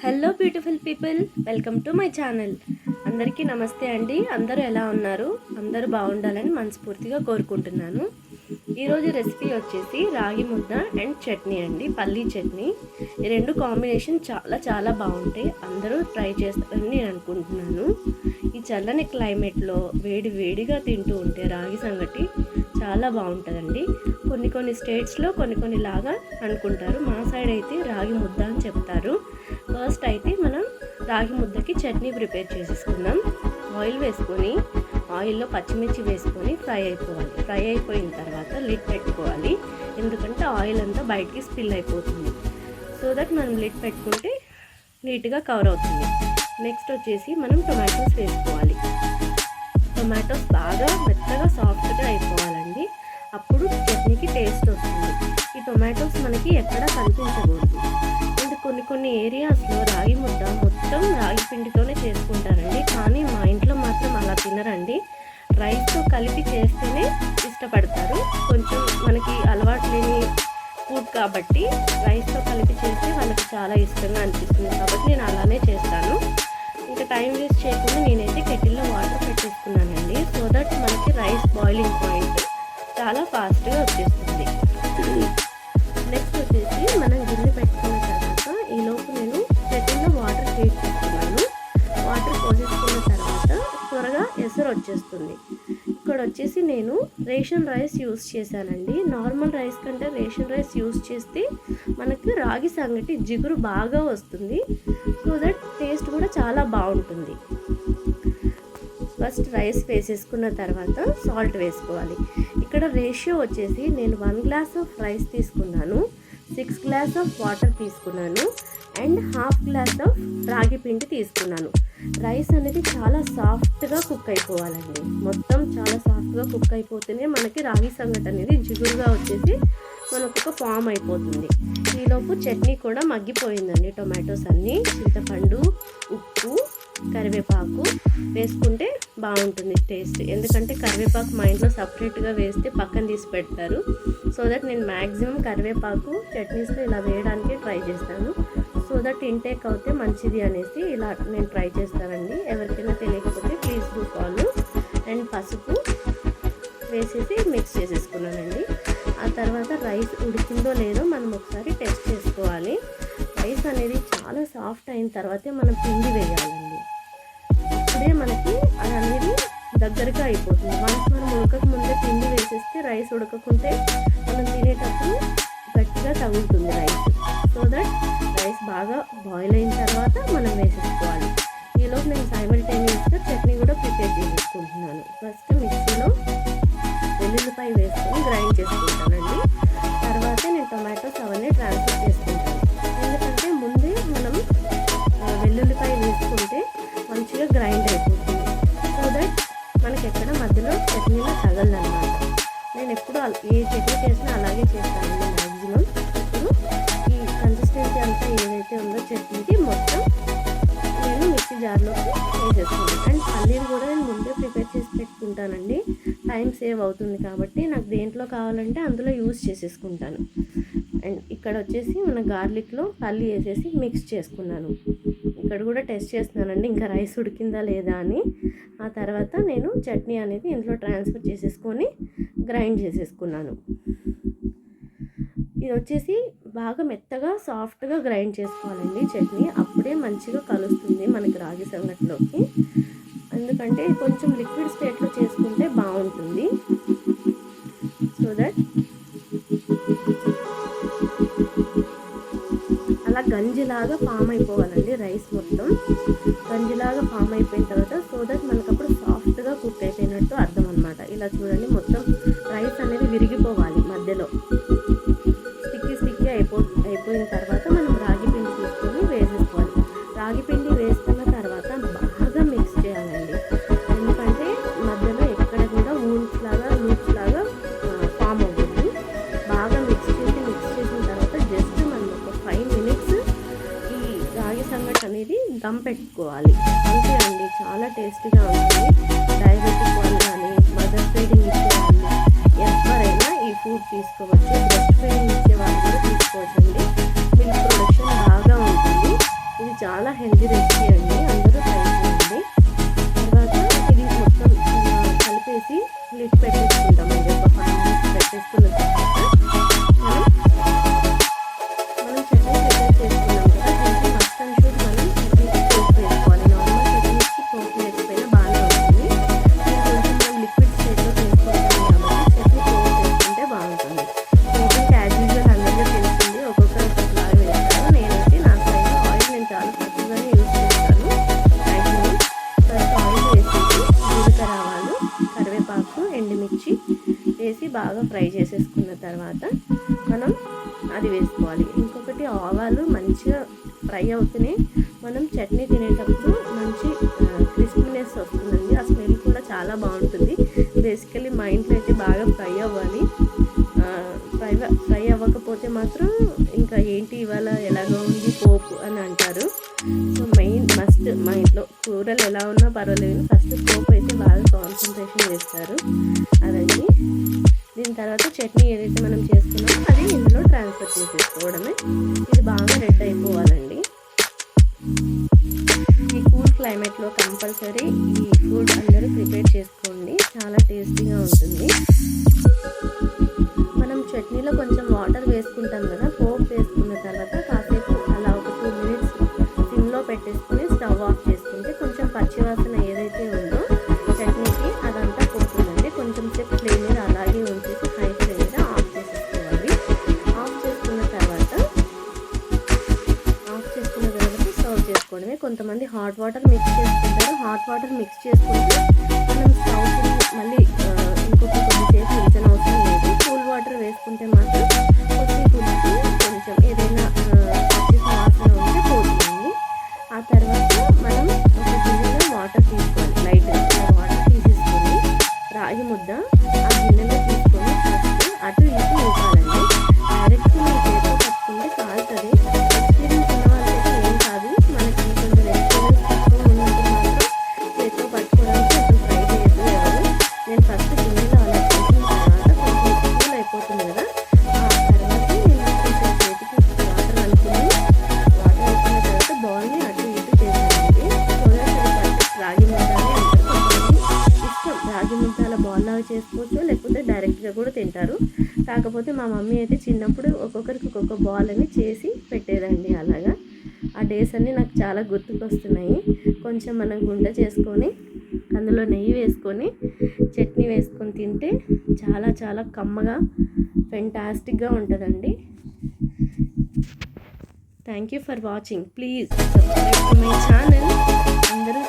Hello beautiful people, welcome to my channel. అందరికీ నమస్తే అండి. అందరూ ఎలా ఉన్నారు? అందరూ బాగుండాలని మనస్ఫూర్తిగా కోరుకుంటున్నాను. ఈరోజు రెసిపీ వచ్చేసి రాగి ముద్ద అండ్ చట్నీ అండి, పల్లీ చట్నీ. ఈ రెండు కాంబినేషన్ చాలా చాలా బాగుంటాయి. అందరూ ట్రై చేస్తారని నేను అనుకుంటున్నాను. ఈ చల్లని క్లైమేట్లో వేడి వేడిగా తింటూ ఉంటే రాగి సంగటి చాలా బాగుంటుందండి. కొన్ని స్టేట్స్లో కొన్ని లాగా అనుకుంటారు. మా సైడ్ అయితే రాగి ముద్ద అని చెప్తారు. ఫస్ట్ అయితే మనం రాగి ముద్దకి చట్నీ ప్రిపేర్ చేసేసుకుందాం. ఆయిల్ వేసుకొని ఆయిల్లో పచ్చిమిర్చి వేసుకొని ఫ్రై అయిపోయిన తర్వాత లిడ్ పెట్టుకోవాలి. ఎందుకంటే ఆయిల్ అంతా బయటికి స్పిల్ అయిపోతుంది. సో దట్ మనం లిడ్ పెట్టుకుంటే నీట్గా కవర్ అవుతుంది. నెక్స్ట్ వచ్చేసి మనం టొమాటోస్ వేసుకోవాలి. టొమాటోస్ బాగా మెత్తగా సాఫ్ట్గా అయిపోవాలండి. అప్పుడు చట్నీకి టేస్ట్ వస్తుంది. ఈ టొమాటోస్ మనకి ఎక్కడ కనిపించకూడదు. అంటే కొన్ని ఏరియాస్లో రాగి ముద్ద మొత్తం రాగి పిండితోనే చేసుకుంటారండి. కానీ మా ఇంట్లో మాత్రం అలా తినరండి. రైస్తో కలిపి చేస్తేనే ఇష్టపడతారు. కొంచెం మనకి అలవాటు లేని ఫుడ్ కాబట్టి రైస్తో కలిపి చేస్తే వాళ్ళకి చాలా ఇష్టంగా అనిపిస్తుంది. కాబట్టి నేను అలానే చేస్తాను. ఇంకా టైం వేస్ట్ చేయకుండా నేనైతే కెటిల్లో వాటర్ పెట్టేసుకున్నానండి. సో దట్ మనకి రైస్ బాయిలింగ్ పాయింట్ చాలా ఫాస్ట్గా వచ్చేస్తుంది. నెక్స్ట్ వచ్చేసి మనం గిన్నె పెట్టుకున్న తర్వాత ఈలోపు నేను కెటిల్లో వాటర్ హీట్ చేసుకున్నాను. వాటర్ పోసేసుకున్న తర్వాత త్వరగా ఎసరు వచ్చేస్తుంది. ఇక్కడ వచ్చేసి నేను రేషన్ రైస్ యూస్ చేశానండి. నార్మల్ రైస్ కంటే రేషన్ రైస్ యూస్ చేస్తే మనకు రాగి సంగటి జిగురు బాగా వస్తుంది. సో దట్ టేస్ట్ కూడా చాలా బాగుంటుంది. ఫస్ట్ రైస్ వేసేసుకున్న తర్వాత సాల్ట్ వేసుకోవాలి. ఇక్కడ రేషియో వచ్చేసి నేను 1 గ్లాస్ ఆఫ్ రైస్ తీసుకున్నాను, 6 గ్లాస్ ఆఫ్ వాటర్ తీసుకున్నాను అండ్ ½ గ్లాస్ ఆఫ్ రాగి పిండి తీసుకున్నాను. రైస్ అనేది చాలా సాఫ్ట్గా కుక్ అయిపోవాలండి. మొత్తం చాలా సాఫ్ట్గా కుక్ అయిపోతేనే మనకి రాగి సంగటి అనేది జిగురుగా వచ్చేసి మనకు ఒక ఫామ్ అయిపోతుంది. ఈలోపు చట్నీ కూడా మగ్గిపోయిందండి. టొమాటోస్ అన్నీ, చింతపండు, ఉప్పు, కరివేపాకు వేసుకుంటే బాగుంటుంది టేస్ట్. ఎందుకంటే కరివేపాకు మా ఇంట్లో సపరేట్గా వేస్తే పక్కన తీసి పెడతారు. సో దట్ నేను మ్యాక్సిమం కరివేపాకు చట్నీస్లో ఇలా వేయడానికి ట్రై చేస్తాను. సో దట్ ఇంటేక్ అవుతే మంచిది అనేసి ఇలా నేను ట్రై చేస్తానండి. ఎవరికైనా తెలియకపోతే ప్లీజ్ డూ ఫాలో. అండ్ పసుపు వేసేసి మిక్స్ చేసేసుకున్నానండి. ఆ తర్వాత రైస్ ఉడికిందో లేదో మనం ఒకసారి టెస్ట్ చేసుకోవాలి. రైస్ అనేది చాలా సాఫ్ట్ అయిన తర్వాతే మనం పిండి వేయాలండి. అప్పుడే మనకి అది అనేది దగ్గరగా అయిపోతుంది. వన్స్ మనం ఉడకక ముందే పిండి వేసేస్తే రైస్ ఉడకకుంటే మనం తినేటప్పుడు గట్టిగా తగులుతుంది రైస్. సో దట్ రైస్ బాగా బాయిల్ అయిన తర్వాత మనం వేసేసుకోవాలి. ఈలోపు నేను సైమల్టేనియస్గా చట్నీ కూడా ప్రిపేర్ చేసుకుంటున్నాను. ఫస్ట్ మిక్సీలో వెల్లుల్లిపాయ వేసుకొని గ్రైండ్ చేసుకుంటానండి. తర్వాత నేను టొమాటోస్ అవన్నీ ట్రాన్స్ఫర్ చేసుకుంటాను. ఎందుకంటే ముందే మనం వెల్లుల్లిపాయ వేసుకుంటే మంచిగా గ్రైండ్ అయిపోతుంది. సో దట్ మనకి ఎక్కడ మధ్యలో చట్నీలో తగలదన్నమాట. నేను ఎప్పుడు ఏ చట్నీ చేసినా అలాగే చేస్తానండి మ్యాక్సిమం. ఇప్పుడు ఈ కన్సిస్టెన్సీ అంతా ఏదైతే ఉందో చట్నీకి మొత్తం నేను మిక్సీ జార్లోకి వేసేసుకుంటాను. అండ్ పల్లీలు కూడా నేను ముందే ప్రిపేర్ చేసి పెట్టుకుంటానండి. టైం సేవ్ అవుతుంది కాబట్టి నాకు దేంట్లో కావాలంటే అందులో యూజ్ చేసేసుకుంటాను. అండ్ ఇక్కడ వచ్చేసి మన గార్లిక్లో పల్లి వేసేసి మిక్స్ చేసుకున్నాను. ఇక్కడ కూడా టెస్ట్ చేస్తున్నానండి ఇంకా రైస్ ఉడికిందా లేదా అని. ఆ తర్వాత నేను చట్నీ అనేది ఇంట్లో ట్రాన్స్ఫర్ చేసేసుకొని గ్రైండ్ చేసేసుకున్నాను. ఇది వచ్చేసి బాగా మెత్తగా సాఫ్ట్గా గ్రైండ్ చేసుకోవాలండి చట్నీ. అప్పుడే మంచిగా కలుస్తుంది మనకి రాగి సంగటిలోకి. ఎందుకంటే కొంచెం లిక్విడ్ స్టేట్లో చేసుకుంటే బాగుంటుంది. సో దట్ అలా గంజిలాగా ఫామ్ అయిపోవాలండి రైస్ మొత్తం. గంజిలాగా ఫామ్ అయిపోయిన తర్వాత సో దట్ మనకు అప్పుడు సాఫ్ట్గా కుక్ అయిపోయినట్టు అర్థం అనమాట. ఇలా చూడండి, మొత్తం రైస్ అనేది విరిగిపోవాలి మధ్యలో. స్టిక్కీ అయిపోయిన తర్వాత మనం రాగి పిండి తీసుకొని వేసేసుకోవాలి. రాగి పిండి వేసుకున్న తర్వాత బాగా మిక్స్ చేయాలండి. ఎందుకంటే మధ్యలో ఎక్కడ కూడా లూప్స్ లాగా ఫామ్ అవ్వదు. బాగా మిక్స్ చేసిన తర్వాత జస్ట్ మనం ఒక 5 minutes ఈ రాగి సంగటి అనేది దమ్ పెట్టుకోవాలి. అంతే అండి, చాలా టేస్టీగా ఉంటుంది. డయాబెటిక్ వాళ్ళు కానీ, మదర్ ఫీడింగ్ ఇచ్చేవాళ్ళు ఎవరైనా ఈ ఫుడ్ తీసుకోవచ్చు. బ్రెస్ట్ ఫీడింగ్ ఇచ్చే వాళ్ళు కూడా తీసుకోవచ్చండి. మిల్క్ చాలా హెల్తీ రెసిపీ అండి, అందరూ ట్రై చేయండి. తర్వాత ఇది మొత్తం కలిపేసి లిడ్ పెట్టేసుకుంటామండి. ఒక 5 minutes పెట్టేసుకున్న తర్వాత మనం చట్నీ ప్రిపేర్ చేసుకున్నాం కదా, దీనికి మస్ట్ అండ్ షుడ్ మనం చట్నీ పోపు వేసుకోవాలి. నార్మల్ చట్నీకి పోపు వేసుకుపోయినా బాగానే ఉంటుంది. కొంచెం మనం లిక్విడ్ స్టేజ్లో చేసుకుంటాం కాబట్టి చట్నీ పోపు వేసుకుంటే బాగుంటుంది. పోపుకి యాజ్ యూజువల్ అందరికీ తెలిసింది, ఒక్కొక్కరు ఒక్కొక్కలాగా వేస్తారు. నేనైతే నా సైడ్లో ఆయిల్ నేను చాలా తక్కువగానే యూజ్ చేస్తాను మ్యాక్సిమం. తర్వాత ఆయిల్ వేసేసి జీలకర్ర, ఆవాలు, కరివేపాకు, ఎండుమిర్చి వేసి బాగా ఫ్రై చేసేసుకున్న తర్వాత మనం అది వేసుకోవాలి. ఇంకొకటి ఆవాలు మంచిగా ఫ్రై అవుతూనే మనం చట్నీ తినేటప్పుడు మంచి క్రిస్పీనెస్ వస్తుందండి. ఆ స్మెల్ కూడా చాలా బాగుంటుంది. బేసికలీ మా ఇంట్లో అయితే బాగా ఫ్రై అవ్వాలి. ఫ్రై అవ్వకపోతే మాత్రం ఇంకా ఏంటి ఇవాళ ఎలాగో ఉంది పోపు అని అంటారు. సో మెయిన్ మస్ట్ మా ఇంట్లో కూరలు ఎలా ఉన్నా పర్వాలేదు, ఫస్ట్ పోపు అయితే బాగా కాన్సన్ట్రేషన్ చేస్తారు. అదండి. దీని తర్వాత చట్నీ ఏదైతే మనం చేసుకున్నామో అది ఇందులో ట్రాన్స్ఫర్ చేసేసుకోవడమే. ఇది బాగా రెడ్ అయిపోవాలండి. ఈ కూల్ క్లైమేట్లో కంపల్సరీ ఈ ఫుడ్ అందరూ ప్రిపేర్ చేసుకోండి, చాలా టేస్టీగా ఉంటుంది. మనం చట్నీలో కొంచెం వాటర్ వేసుకుంటాం కదా, పోపు వేసుకున్న తర్వాత కాసేపు అలా ఒక 2 minutes సిమ్లో పెట్టేసుకొని స్టవ్ ఆఫ్ చేసుకుంటే కొంచెం పచ్చివాసన ఏదైతే ఉందో చట్నీకి అదంతా పోతుందండి. కొంచెం సేపు ఫ్లేమ్ మీద అలాగే ఉంచేసి హై ఫ్లేమ్ మీద ఆఫ్ చేసేసుకోవాలి. ఆఫ్ చేసుకున్న తర్వాత సర్వ్ చేసుకోవడమే. కొంతమంది హాట్ వాటర్ మిక్స్ చేసుకుంటారు. హాట్ వాటర్ మిక్స్ చేసుకుంటే మనం స్టవ్ మళ్ళీ కొద్దిసేపు ఉంచని అవసరం లేదు. కూల్ వాటర్ వేసుకుంటే మాత్రం కొద్దిసేపు కొంచెం ఏదైనా పచ్చి వాసన ఉంటే పోతుంది. ఆ తర్వాత మనం ఒక గిన్నెలో వాటర్ తీసుకోవాలి. లైట్గా వాటర్ తీసేసుకొని రాగి ముద్ద ఆ గిన్నెలో తీసుకొని ఫస్ట్ అటు ఇటు ఊపాలండి. డైరెక్ట్ మన చేతితో పట్టుకుంటే కాలుతుంది. ఎక్స్పీరియన్స్ ఉన్న వాళ్ళకైతే ఏం కాదు. మనకి కొంచెం ఎక్స్పీరియన్స్ తక్కువ ఉన్నప్పుడు మాత్రం చేతితో పట్టుకోవడానికి అసలు ట్రై చేయొద్దు ఎవరు. నేను ఫస్ట్ గిన్నెలో అలా చేసిన తర్వాత కొంచెం కూల్ అయిపోతుంది కదా, ఆ తర్వాత నేను కొంచెం చేతికి వాటర్ అనుకుని వాటర్ వేసుకున్న తర్వాత బాల్ని అటు ఇటు చేసానండి. రాగి ముద్ద అని అంటారు. కొంతమంది ఇష్టం రాగి ముద్ద అలా బాల్ లాగా చేసుకోవచ్చు, లేకపోతే డైరెక్ట్గా కూడా తింటారు. కాకపోతే మా మమ్మీ అయితే చిన్నప్పుడు ఒక్కొక్కరికి ఒక్కొక్క బాల్ అని చేసి పెట్టేదండి. అలాగా ఆ డేస్ అన్నీ నాకు చాలా గుర్తుకొస్తున్నాయి. కొంచెం మనం గుండె చేసుకొని అందులో నెయ్యి వేసుకొని చట్నీ వేసుకొని తింటే చాలా చాలా కమ్మగా ఫెంటాస్టిక్గా ఉంటుందండి. Thank you for watching. Please subscribe to my channel. అందరూ